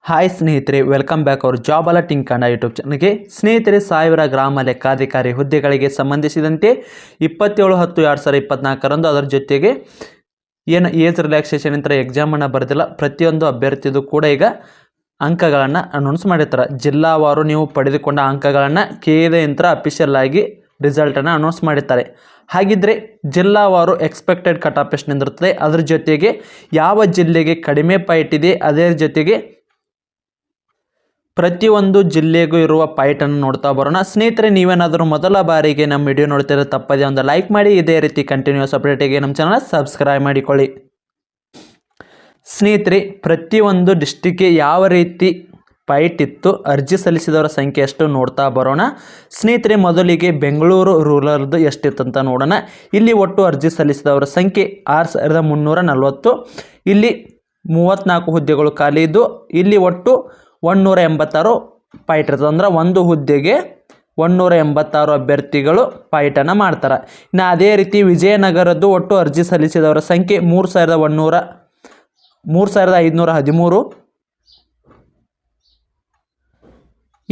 Hi ಸ್ನೇಹಿತರೆ, welcome back our job alerting Kannada YouTube ಚಾನಲ್ಗೆ. ಸ್ನೇಹಿತರೆ, 1000 ಗ್ರಾಮ ಲೆಕ್ಕಾಧಿಕಾರಿ ಹುದ್ದೆಗಳಿಗೆ ಸಂಬಂಧಿಸಿದಂತೆ 27/10/2024 ಅದರ ಜೊತೆಗೆ ಏನು ಏಜ್ ರಿಲ್ಯಾಕ್ಸೇಷನ್ ಅಂತ ಎಕ್ಸಾಮನ್ನು ಬರೆದಿಲ್ಲ ಪ್ರತಿಯೊಂದು ಅಭ್ಯರ್ಥಿದು ಕೂಡ ಈಗ ಅಂಕಗಳನ್ನು ಅನೌನ್ಸ್ ಮಾಡಿರ್ತಾರೆ. ಜಿಲ್ಲಾವಾರು ನೀವು ಪಡೆದುಕೊಂಡ ಅಂಕಗಳನ್ನು ಕೆಎ ಯಂತ್ರ ಅಫಿಷಿಯಲ್ ಆಗಿ ರಿಸಲ್ಟನ್ನು ಅನೌನ್ಸ್ ಮಾಡಿರ್ತಾರೆ. ಹಾಗಿದ್ರೆ ಜಿಲ್ಲಾವಾರು ಎಕ್ಸ್ಪೆಕ್ಟೆಡ್ ಕಟ್ ಆಫ್ ಎಷ್ಟು ನಿಂದಿರ್ತದೆ, ಅದರ ಜೊತೆಗೆ ಯಾವ ಜಿಲ್ಲೆಗೆ ಕಡಿಮೆ ಪಾಯಿಂಟ್ ಇದೆ, ಅದೇ ಜೊತೆಗೆ ಪ್ರತಿಯೊಂದು ಜಿಲ್ಲೆಗೂ ಇರುವ ಪಾಯಿಂಟನ್ನು ನೋಡ್ತಾ ಬರೋಣ. ಸ್ನೇಹಿತರೆ, ನೀವೇನಾದರೂ ಮೊದಲ ಬಾರಿಗೆ ನಮ್ಮ ವಿಡಿಯೋ ನೋಡ್ತಿದ್ರೆ ತಪ್ಪದೆ ಒಂದು ಲೈಕ್ ಮಾಡಿ, ಇದೇ ರೀತಿ ಕಂಟಿನ್ಯೂಸ್ ಅಪ್ಡೇಟಿಗೆ ನಮ್ಮ ಚಾನಲ್ ಸಬ್ಸ್ಕ್ರೈಬ್ ಮಾಡಿಕೊಳ್ಳಿ. ಸ್ನೇಹಿತರೆ, ಪ್ರತಿಯೊಂದು ಡಿಸ್ಟಿಕ್ಗೆ ಯಾವ ರೀತಿ ಪಾಯಿಂಟ್ ಇತ್ತು, ಅರ್ಜಿ ಸಲ್ಲಿಸಿದವರ ಸಂಖ್ಯೆ ಎಷ್ಟು ನೋಡ್ತಾ ಬರೋಣ. ಸ್ನೇಹಿತರೆ, ಮೊದಲಿಗೆ ಬೆಂಗಳೂರು ರೂರಲ್ದು ಎಷ್ಟಿತ್ತು ಅಂತ ನೋಡೋಣ. ಇಲ್ಲಿ ಒಟ್ಟು ಅರ್ಜಿ ಸಲ್ಲಿಸಿದವರ ಸಂಖ್ಯೆ 6340. ಇಲ್ಲಿ 34 ಹುದ್ದೆಗಳು ಖಾಲಿ ಇದ್ದು ಇಲ್ಲಿ ಒಟ್ಟು 186 ಪಾಯಿಂಟ್ ಇರ್ತದೆ. ಅಂದ್ರೆ ಒಂದು ಹುದ್ದೆಗೆ 186 ಅಭ್ಯರ್ಥಿಗಳು ಪಾಯಿಂಟನ್ನು ಮಾಡ್ತಾರೆ. ಇನ್ನು ಅದೇ ರೀತಿ ವಿಜಯನಗರದ್ದು ಒಟ್ಟು ಅರ್ಜಿ ಸಲ್ಲಿಸಿದವರ ಸಂಖ್ಯೆ 3513.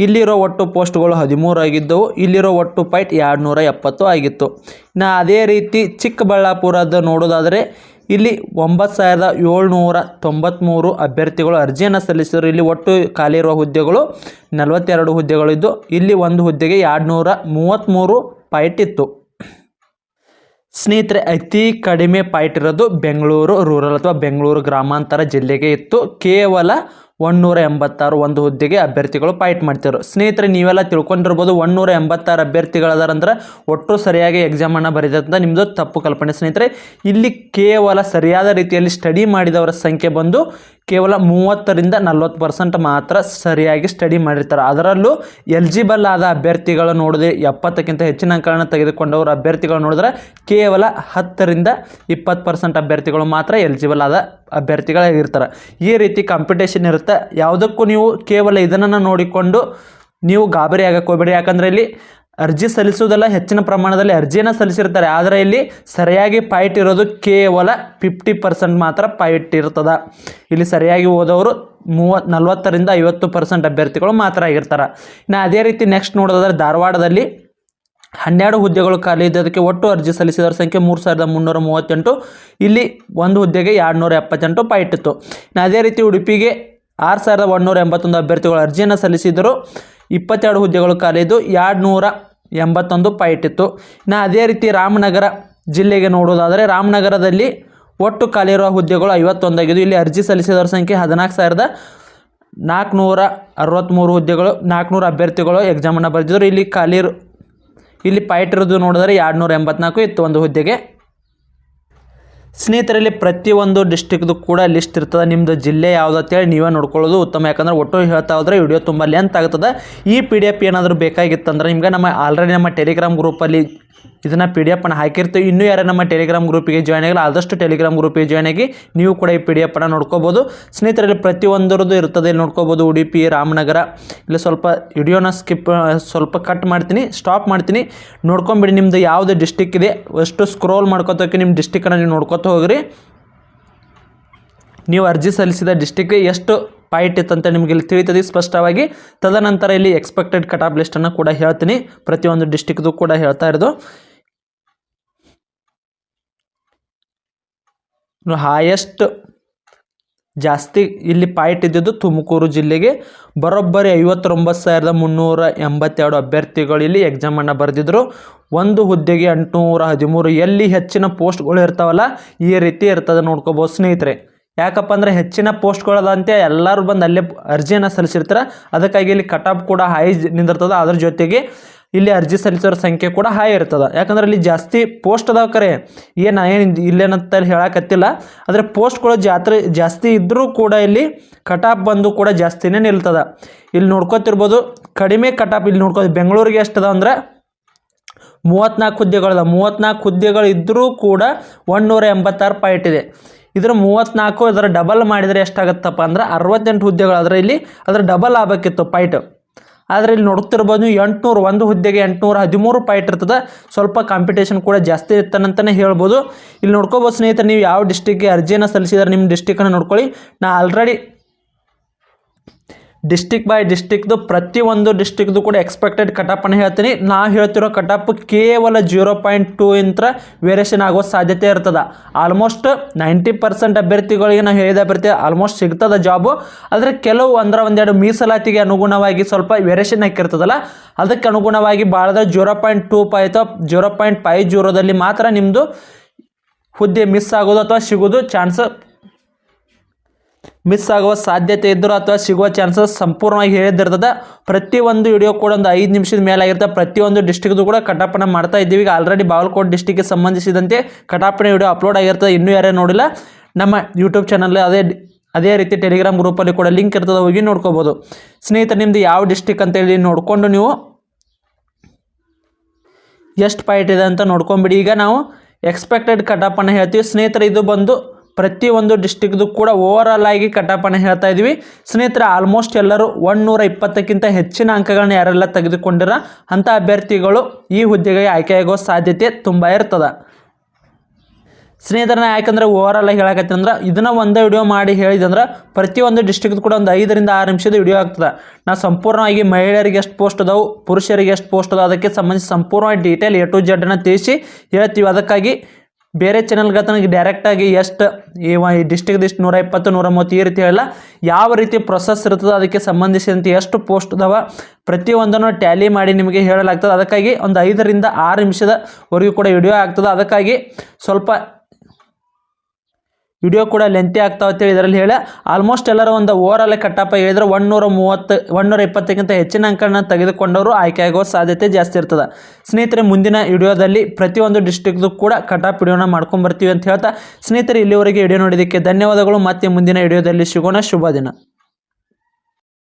ಇಲ್ಲಿರೋ ಒಟ್ಟು ಪೋಸ್ಟ್ಗಳು 13 ಆಗಿದ್ದವು. ಇಲ್ಲಿರೋ ಒಟ್ಟು ಪಾಯಿಂಟ್ 270 ಆಗಿತ್ತು. ಇನ್ನು ಅದೇ ರೀತಿ ಚಿಕ್ಕಬಳ್ಳಾಪುರದ ನೋಡೋದಾದರೆ ಇಲ್ಲಿ 9793 ಅಭ್ಯರ್ಥಿಗಳು ಅರ್ಜಿಯನ್ನು ಸಲ್ಲಿಸಿದರು. ಇಲ್ಲಿ ಒಟ್ಟು ಖಾಲಿ ಇರುವ ಹುದ್ದೆಗಳು 42 ಹುದ್ದೆಗಳಿದ್ದು ಇಲ್ಲಿ ಒಂದು ಹುದ್ದೆಗೆ 233 ಪಾಯಿಂಟ್ ಇತ್ತು. ಸ್ನೇಹಿತರೆ, ಅತಿ ಕಡಿಮೆ ಪಾಯಿಂಟ್ ಇರೋದು ಬೆಂಗಳೂರು ರೂರಲ್ ಅಥವಾ ಬೆಂಗಳೂರು ಗ್ರಾಮಾಂತರ ಜಿಲ್ಲೆಗೆ ಇತ್ತು. ಕೇವಲ 186 ಒಂದು ಹುದ್ದೆಗೆ ಅಭ್ಯರ್ಥಿಗಳು ಪಾಯಿಂಟ್ ಮಾಡ್ತಿದ್ರು. ಸ್ನೇಹಿತರೆ, ನೀವೆಲ್ಲ ತಿಳ್ಕೊಂಡಿರ್ಬೋದು 186 ಅಭ್ಯರ್ಥಿಗಳದಾರಂದ್ರೆ ಒಟ್ಟು ಸರಿಯಾಗಿ ಎಕ್ಸಾಮನ್ನು ಬರೆದಂತ ನಿಮ್ಮದು ತಪ್ಪು ಕಲ್ಪನೆ. ಸ್ನೇಹಿತರೆ, ಇಲ್ಲಿ ಕೇವಲ ಸರಿಯಾದ ರೀತಿಯಲ್ಲಿ ಸ್ಟಡಿ ಮಾಡಿದವರ ಸಂಖ್ಯೆ ಬಂದು ಕೇವಲ 30-40% ಮಾತ್ರ ಸರಿಯಾಗಿ ಸ್ಟಡಿ ಮಾಡಿರ್ತಾರೆ. ಅದರಲ್ಲೂ ಎಲಿಜಿಬಲ್ ಆದ ಅಭ್ಯರ್ಥಿಗಳು ನೋಡಿದ್ರೆ 70ಕ್ಕಿಂತ ಹೆಚ್ಚಿನ ಅಂಕಗಳನ್ನು ತೆಗೆದುಕೊಂಡವರು ಅಭ್ಯರ್ಥಿಗಳು ನೋಡಿದ್ರೆ ಕೇವಲ 10-20% ಅಭ್ಯರ್ಥಿಗಳು ಮಾತ್ರ ಎಲಿಜಿಬಲ್ ಆದ ಅಭ್ಯರ್ಥಿಗಳಾಗಿರ್ತಾರೆ. ಈ ರೀತಿ ಕಾಂಪಿಟೇಷನ್ ಇರುತ್ತೆ. ಯಾವುದಕ್ಕೂ ನೀವು ಕೇವಲ ಇದನ್ನು ನೋಡಿಕೊಂಡು ನೀವು ಗಾಬರಿ ಆಗಕ್ಕೆ ಹೋಗಬೇಡಿ. ಯಾಕಂದರೆ ಇಲ್ಲಿ ಅರ್ಜಿ ಸಲ್ಲಿಸುವುದೆಲ್ಲ ಹೆಚ್ಚಿನ ಪ್ರಮಾಣದಲ್ಲಿ ಅರ್ಜಿಯನ್ನು ಸಲ್ಲಿಸಿರ್ತಾರೆ. ಆದರೆ ಇಲ್ಲಿ ಸರಿಯಾಗಿ ಪಾಯಿಂಟ್ ಇರೋದು ಕೇವಲ 50% ಮಾತ್ರ ಪಾಯಿಂಟ್ ಇರ್ತದೆ. ಇಲ್ಲಿ ಸರಿಯಾಗಿ ಓದೋರು 40-50% ಅಭ್ಯರ್ಥಿಗಳು ಮಾತ್ರ ಆಗಿರ್ತಾರೆ. ಇನ್ನು ಅದೇ ರೀತಿ ನೆಕ್ಸ್ಟ್ ನೋಡೋದಾದ್ರೆ ಧಾರವಾಡದಲ್ಲಿ 12 ಹುದ್ದೆಗಳು ಖಾಲಿ ಇದ್ದದಕ್ಕೆ ಒಟ್ಟು ಅರ್ಜಿ ಸಲ್ಲಿಸಿದವರ ಸಂಖ್ಯೆ 3338. ಇಲ್ಲಿ ಒಂದು ಹುದ್ದೆಗೆ 278 ಪಾಯಿಂಟ್ ಇತ್ತು. ಇನ್ನು ಅದೇ ರೀತಿ ಉಡುಪಿಗೆ 6181 ಅಭ್ಯರ್ಥಿಗಳು ಅರ್ಜಿಯನ್ನು ಸಲ್ಲಿಸಿದರು. 22 ಹುದ್ದೆಗಳು ಖಾಲಿ ಇದ್ದು 281 ಪಾಯಿಂಟ್ ಇತ್ತು. ಇನ್ನು ಅದೇ ರೀತಿ ರಾಮನಗರ ಜಿಲ್ಲೆಗೆ ನೋಡೋದಾದರೆ ರಾಮನಗರದಲ್ಲಿ ಒಟ್ಟು ಖಾಲಿ ಇರುವ ಹುದ್ದೆಗಳು 51 ಆಗಿದ್ದು ಇಲ್ಲಿ ಅರ್ಜಿ ಸಲ್ಲಿಸಿದವರ ಸಂಖ್ಯೆ 14463 ಹುದ್ದೆಗಳು 400 ಅಭ್ಯರ್ಥಿಗಳು ಎಕ್ಸಾಮನ್ನು ಬರೆದಿದ್ದರು. ಇಲ್ಲಿ ಪಾಯಿಂಟ್ ಇರೋದು ನೋಡಿದರೆ 284 ಇತ್ತು ಒಂದು ಹುದ್ದೆಗೆ. ಸ್ನೇಹಿತರಲ್ಲಿ ಪ್ರತಿಯೊಂದು ಡಿಸ್ಟಿಕ್ದು ಕೂಡ ಲಿಸ್ಟ್ ಇರ್ತದೆ. ನಿಮ್ಮದು ಜಿಲ್ಲೆ ಯಾವುದು ಅಂತೇಳಿ ನೀವೇ ನೋಡ್ಕೊಳ್ಳೋದು ಉತ್ತಮ. ಯಾಕಂದರೆ ಒಟ್ಟು ಹೇಳ್ತಾ ಹೋದರೆ ವಿಡಿಯೋ ತುಂಬ ಲೆಂತ್ ಆಗ್ತದೆ. ಈ PDF ಏನಾದರೂ ಬೇಕಾಗಿತ್ತಂದ್ರೆ ನಿಮ್ಗೆ ಆಲ್ರೆಡಿ ನಮ್ಮ ಟೆಲಿಗ್ರಾಮ್ ಗ್ರೂಪಲ್ಲಿ ಇದನ್ನು PDF ಅನ್ನು ಹಾಕಿರ್ತೀವಿ. ಇನ್ನೂ ಯಾರು ನಮ್ಮ ಟೆಲಿಗ್ರಾಮ್ ಗ್ರೂಪಿಗೆ ಜಾಯ್ನ್ ಆಗಿಲ್ಲ ಆದಷ್ಟು ಟೆಲಿಗ್ರಾಮ್ ಗ್ರೂಪಿಗೆ ಜಾಯ್ನ್ ಆಗಿ ನೀವು ಕೂಡ ಈ PDF ಅನ್ನು ನೋಡ್ಕೋಬೋದು. ಸ್ನೇಹಿತರಲ್ಲಿ ಪ್ರತಿಯೊಂದರದ್ದು ಇರ್ತದೆ, ಇಲ್ಲಿ ನೋಡ್ಕೋಬೋದು. ಉಡುಪಿ, ರಾಮನಗರ, ಇಲ್ಲಿ ಸ್ವಲ್ಪ ವಿಡಿಯೋನ ಸ್ವಲ್ಪ ಕಟ್ ಮಾಡ್ತೀನಿ, ಸ್ಟಾಪ್ ಮಾಡ್ತೀನಿ, ನೋಡ್ಕೊಂಬಿಡಿ. ನಿಮ್ಮದು ಯಾವುದು ಡಿಸ್ಟಿಕ್ ಇದೆ ಅಷ್ಟು ಸ್ಕ್ರೋಲ್ ಮಾಡ್ಕೋತೋಕೆ ನಿಮ್ಮ ಡಿಸ್ಟಿಕ್ಕನ್ನು ನೀವು ನೋಡ್ಕೋತ ಹೋಗ್ರಿ. ನೀವು ಅರ್ಜಿ ಸಲ್ಲಿಸಿದ ಡಿಸ್ಟಿಕ್ಗೆ ಎಷ್ಟು ಪಾಯಿಂಟ್ ಇತ್ತಂತ ನಿಮಗೆ ಇಲ್ಲಿ ತಿಳಿತದೆ ಸ್ಪಷ್ಟವಾಗಿ. ತದನಂತರ ಇಲ್ಲಿ ಎಕ್ಸ್ಪೆಕ್ಟೆಡ್ ಕಟ್ ಆಫ್ ಲಿಸ್ಟನ್ನು ಕೂಡ ಹೇಳ್ತೀನಿ. ಪ್ರತಿಯೊಂದು ಡಿಸ್ಟಿಕ್ದು ಕೂಡ ಹೇಳ್ತಾ ಇರೋದು. ಹೈಯೆಸ್ಟ್ ಜಾಸ್ತಿ ಇಲ್ಲಿ ಪಾಯಿಂಟ್ ಇದ್ದಿದ್ದು ತುಮಕೂರು ಜಿಲ್ಲೆಗೆ ಬರೋಬ್ಬರಿ 59382 ಅಭ್ಯರ್ಥಿಗಳು ಇಲ್ಲಿ ಎಕ್ಸಾಮನ್ನು ಬರೆದಿದ್ದರು. ಒಂದು ಹುದ್ದೆಗೆ 813. ಎಲ್ಲಿ ಹೆಚ್ಚಿನ ಪೋಸ್ಟ್ಗಳು ಇರ್ತಾವಲ್ಲ ಈ ರೀತಿ ಇರ್ತದೆ ನೋಡ್ಕೋಬೋದು ಸ್ನೇಹಿತರೆ. ಯಾಕಪ್ಪ ಅಂದರೆ ಹೆಚ್ಚಿನ ಪೋಸ್ಟ್ಗಳದಂತೆ ಎಲ್ಲರೂ ಬಂದು ಅಲ್ಲೇ ಅರ್ಜಿಯನ್ನು ಸಲ್ಲಿಸಿರ್ತಾರೆ. ಅದಕ್ಕಾಗಿ ಇಲ್ಲಿ ಕಟ್ ಆಫ್ ಕೂಡ ಹೈ ನಿಂದಿರ್ತದೆ. ಅದ್ರ ಜೊತೆಗೆ ಇಲ್ಲಿ ಅರ್ಜಿ ಸಲ್ಲಿಸೋರ ಸಂಖ್ಯೆ ಕೂಡ ಹೈ ಇರ್ತದೆ. ಯಾಕಂದ್ರೆ ಇಲ್ಲಿ ಜಾಸ್ತಿ ಪೋಸ್ಟ್ ಅದಾವ ಕರೆ ಏನು ಇಲ್ಲೇನಂತ ಹೇಳಕತ್ತಿಲ್ಲ. ಆದರೆ ಪೋಸ್ಟ್ಗಳು ಜಾಸ್ತಿ ಇದ್ದರೂ ಕೂಡ ಇಲ್ಲಿ ಕಟ್ ಆಫ್ ಬಂದು ಕೂಡ ಜಾಸ್ತಿನೇ ನಿಲ್ತದೆ. ಇಲ್ಲಿ ನೋಡ್ಕೊತಿರ್ಬೋದು ಕಡಿಮೆ ಕಟ್ ಆಫ್ ಇಲ್ಲಿ ನೋಡ್ಕೋದು. ಬೆಂಗಳೂರಿಗೆ ಎಷ್ಟದ ಅಂದ್ರೆ 34 ಹುದ್ದೆಗಳದ. 34 ಹುದ್ದೆಗಳು ಇದ್ದರೂ ಕೂಡ 186 ಪಾಯಿಂಟ್ ಇದೆ. ಇದರ 34 ಅದರ ಡಬಲ್ ಮಾಡಿದರೆ ಎಷ್ಟಾಗುತ್ತಪ್ಪ ಅಂದ್ರೆ 68 ಹುದ್ದೆಗಳು. ಆದರೆ ಇಲ್ಲಿ ಅದರ ಡಬಲ್ ಆಗಬೇಕಿತ್ತು ಪಾಯಿಂಟ್. ಆದರೆ ಇಲ್ಲಿ ನೋಡ್ತಿರ್ಬೋದು 800 ಒಂದು ಹುದ್ದೆಗೆ 813 ಪಾಯಿಂಟ್ ಇರ್ತದೆ. ಸ್ವಲ್ಪ ಕಾಂಪಿಟೇಷನ್ ಕೂಡ ಜಾಸ್ತಿ ಇರ್ತಾನಂತಲೇ ಹೇಳ್ಬೋದು. ಇಲ್ಲಿ ನೋಡ್ಕೋಬೋದು ಸ್ನೇಹಿತರೆ, ನೀವು ಯಾವ ಡಿಸ್ಟಿಕ್ಗೆ ಅರ್ಜಿಯನ್ನು ಸಲ್ಲಿಸಿದರೆ ನಿಮ್ಮ ಡಿಸ್ಟಿಕ್ಕನ್ನು ನೋಡ್ಕೊಳ್ಳಿ. ನಾ ಆಲ್ರೆಡಿ ಡಿಸ್ಟಿಕ್ ಬೈ ಡಿಸ್ಟಿಕ್ದು ಪ್ರತಿಯೊಂದು ಡಿಸ್ಟಿಕ್ದು ಕೂಡ ಎಕ್ಸ್ಪೆಕ್ಟೆಡ್ ಕಟಪ್ಪನ್ನು ಹೇಳ್ತೀನಿ. ನಾ ಹೇಳ್ತಿರೋ ಕಟಪ್ ಕೇವಲ 0.2 ಇಂತ್ರ ವೇರಿಯೇಷನ್ ಆಗೋ ಸಾಧ್ಯತೆ ಇರ್ತದೆ. ಆಲ್ಮೋಸ್ಟ್ 90% ಅಭ್ಯರ್ಥಿಗಳಿಗೆ ನಾವು ಹೇಳಿದ ಅಭ್ಯರ್ಥಿ ಆಲ್ಮೋಸ್ಟ್ ಸಿಗ್ತದೆ ಜಾಬು. ಆದರೆ ಕೆಲವು ಒಂದೆರಡು ಮೀಸಲಾತಿಗೆ ಅನುಗುಣವಾಗಿ ಸ್ವಲ್ಪ ವೇರಿಯೇಷನ್ ಹಾಕಿರ್ತದಲ್ಲ, ಅದಕ್ಕೆ ಅನುಗುಣವಾಗಿ ಭಾಳದ 0.25 ಅಥವಾ 0.50ದಲ್ಲಿ ಮಾತ್ರ ನಿಮ್ಮದು ಹುದ್ದೆ ಮಿಸ್ ಆಗೋದು ಅಥವಾ ಸಿಗೋದು ಮಿಸ್ ಆಗುವ ಸಾಧ್ಯತೆ ಇದ್ದರೂ ಅಥವಾ ಸಿಗುವ ಚಾನ್ಸಸ್ ಸಂಪೂರ್ಣವಾಗಿ ಹೇಳಿದಿರ್ತದೆ. ಪ್ರತಿಯೊಂದು ವಿಡಿಯೋ ಕೂಡ ಒಂದು 5 ನಿಮಿಷದ ಮೇಲಾಗಿರುತ್ತೆ. ಪ್ರತಿಯೊಂದು ಡಿಸ್ಟಿಕ್ದು ಕೂಡ ಕಟಾಪಣೆ ಮಾಡ್ತಾ ಇದ್ದೀವಿ. ಈಗ ಆಲ್ರೆಡಿ ಬಾಗಲಕೋಟೆ ಡಿಸ್ಟಿಕ್ಗೆ ಸಂಬಂಧಿಸಿದಂತೆ ಕಟಾಪಣೆ ವಿಡಿಯೋ ಅಪ್ಲೋಡ್ ಆಗಿರ್ತದೆ. ಇನ್ನೂ ಯಾರೇ ನೋಡಿಲ್ಲ ನಮ್ಮ ಯೂಟ್ಯೂಬ್ ಚಾನಲ್ ಅದೇ ರೀತಿ ಟೆಲಿಗ್ರಾಮ್ ಗ್ರೂಪಲ್ಲಿ ಕೂಡ ಲಿಂಕ್ ಇರ್ತದೆ, ಹೋಗಿ ನೋಡ್ಕೋಬೋದು. ಸ್ನೇಹಿತರೆ, ನಿಮ್ಮದು ಯಾವ ಡಿಸ್ಟಿಕ್ ಅಂತೇಳಿ ನೋಡಿಕೊಂಡು ನೀವು ಎಷ್ಟು ಪಾಯಿಂಟ್ ಇದೆ ಅಂತ ನೋಡ್ಕೊಂಬಿಡಿ. ಈಗ ನಾವು ಎಕ್ಸ್ಪೆಕ್ಟೆಡ್ ಕಟಾಪನ್ನು ಹೇಳ್ತೀವಿ ಸ್ನೇಹಿತರೆ. ಇದು ಬಂದು ಪ್ರತಿಯೊಂದು ಡಿಸ್ಟಿಕ್ದು ಕೂಡ ಓವರಾಲ್ ಆಗಿ ಕಟಾಪನ್ನು ಹೇಳ್ತಾ ಇದ್ದೀವಿ ಸ್ನೇಹಿತರೆ. ಆಲ್ಮೋಸ್ಟ್ ಎಲ್ಲರೂ 120ಕ್ಕಿಂತ ಹೆಚ್ಚಿನ ಅಂಕಗಳನ್ನ ಯಾರೆಲ್ಲ ತೆಗೆದುಕೊಂಡಿರ ಅಂಥ ಅಭ್ಯರ್ಥಿಗಳು ಈ ಹುದ್ದೆಗೆ ಆಯ್ಕೆಯಾಗೋ ಸಾಧ್ಯತೆ ತುಂಬ ಇರ್ತದೆ ಸ್ನೇಹಿತರನ್ನ. ಯಾಕಂದರೆ ಓವರಾಲ್ ಆಗಿ ಹೇಳಕತ್ತೀನಿ ಅಂದ್ರೆ ಇದನ್ನು ಒಂದೇ ವಿಡಿಯೋ ಮಾಡಿ ಹೇಳಿದಂದ್ರೆ ಪ್ರತಿಯೊಂದು ಡಿಸ್ಟಿಕ್ದು ಕೂಡ ಒಂದು 5 ರಿಂದ 6 ನಿಮಿಷದ ವಿಡಿಯೋ ಆಗ್ತದೆ. ನಾವು ಸಂಪೂರ್ಣವಾಗಿ ಮಹಿಳೆಯರಿಗೆ ಎಷ್ಟು ಪೋಸ್ಟ್ ಅದಾವು, ಪುರುಷರಿಗೆ ಎಷ್ಟು ಪೋಸ್ಟ್ ಅದಾವೆ, ಅದಕ್ಕೆ ಸಂಬಂಧಿಸಿ ಸಂಪೂರ್ಣವಾಗಿ ಡೀಟೇಲ್ A to Z ತಿಳಿಸಿ ಹೇಳ್ತೀವಿ. ಅದಕ್ಕಾಗಿ ಬೇರೆ ಚಾನಲ್ಗೆ ತನಗೆ ಡೈರೆಕ್ಟಾಗಿ ಎಷ್ಟು ಈ ಡಿಸ್ಟಿಕ್ದು ಇಷ್ಟು 120 130 ಈ ರೀತಿ ಹೇಳಲ್ಲ. ಯಾವ ರೀತಿ ಪ್ರೊಸೆಸ್ ಇರ್ತದೆ ಅದಕ್ಕೆ ಸಂಬಂಧಿಸಿದಂತೆ ಎಷ್ಟು ಪೋಸ್ಟ್ ಅದಾವ ಪ್ರತಿಯೊಂದನ್ನು ಟ್ಯಾಲಿ ಮಾಡಿ ನಿಮಗೆ ಹೇಳಲಾಗ್ತದೆ. ಅದಕ್ಕಾಗಿ ಒಂದು 5 ರಿಂದ 6 ನಿಮಿಷದವರೆಗೂ ಕೂಡ ವಿಡಿಯೋ ಆಗ್ತದೆ. ಅದಕ್ಕಾಗಿ ಸ್ವಲ್ಪ ವಿಡಿಯೋ ಕೂಡ ಲೆಂತಿ ಆಗ್ತಾವೆ ಅಂತೇಳಿ ಇದರಲ್ಲಿ ಹೇಳಿ ಆಲ್ಮೋಸ್ಟ್ ಎಲ್ಲರೂ ಒಂದು ಓವರಾಲ್ ಕಟ್ಟಪ್ಪ ಹೇಳಿದ್ರೆ 120ಕ್ಕಿಂತ ಹೆಚ್ಚಿನ ಅಂಕಗಳನ್ನ ತೆಗೆದುಕೊಂಡವರು ಆಯ್ಕೆಯಾಗುವ ಸಾಧ್ಯತೆ ಜಾಸ್ತಿ ಇರ್ತದೆ ಸ್ನೇಹಿತರೆ. ಮುಂದಿನ ವಿಡಿಯೋದಲ್ಲಿ ಪ್ರತಿಯೊಂದು ಡಿಸ್ಟ್ರಿಕ್ದು ಕೂಡ ಕಟಾಪ್ ವಿಡಿಯೋನ ಮಾಡ್ಕೊಂಡ್ಬರ್ತೀವಿ ಅಂತ ಹೇಳ್ತಾ ಸ್ನೇಹಿತರೆ, ಇಲ್ಲಿವರೆಗೆ ವಿಡಿಯೋ ನೋಡಿದ್ದಕ್ಕೆ ಧನ್ಯವಾದಗಳು. ಮತ್ತೆ ಮುಂದಿನ ವಿಡಿಯೋದಲ್ಲಿ ಸಿಗೋಣ. ಶುಭ ದಿನ.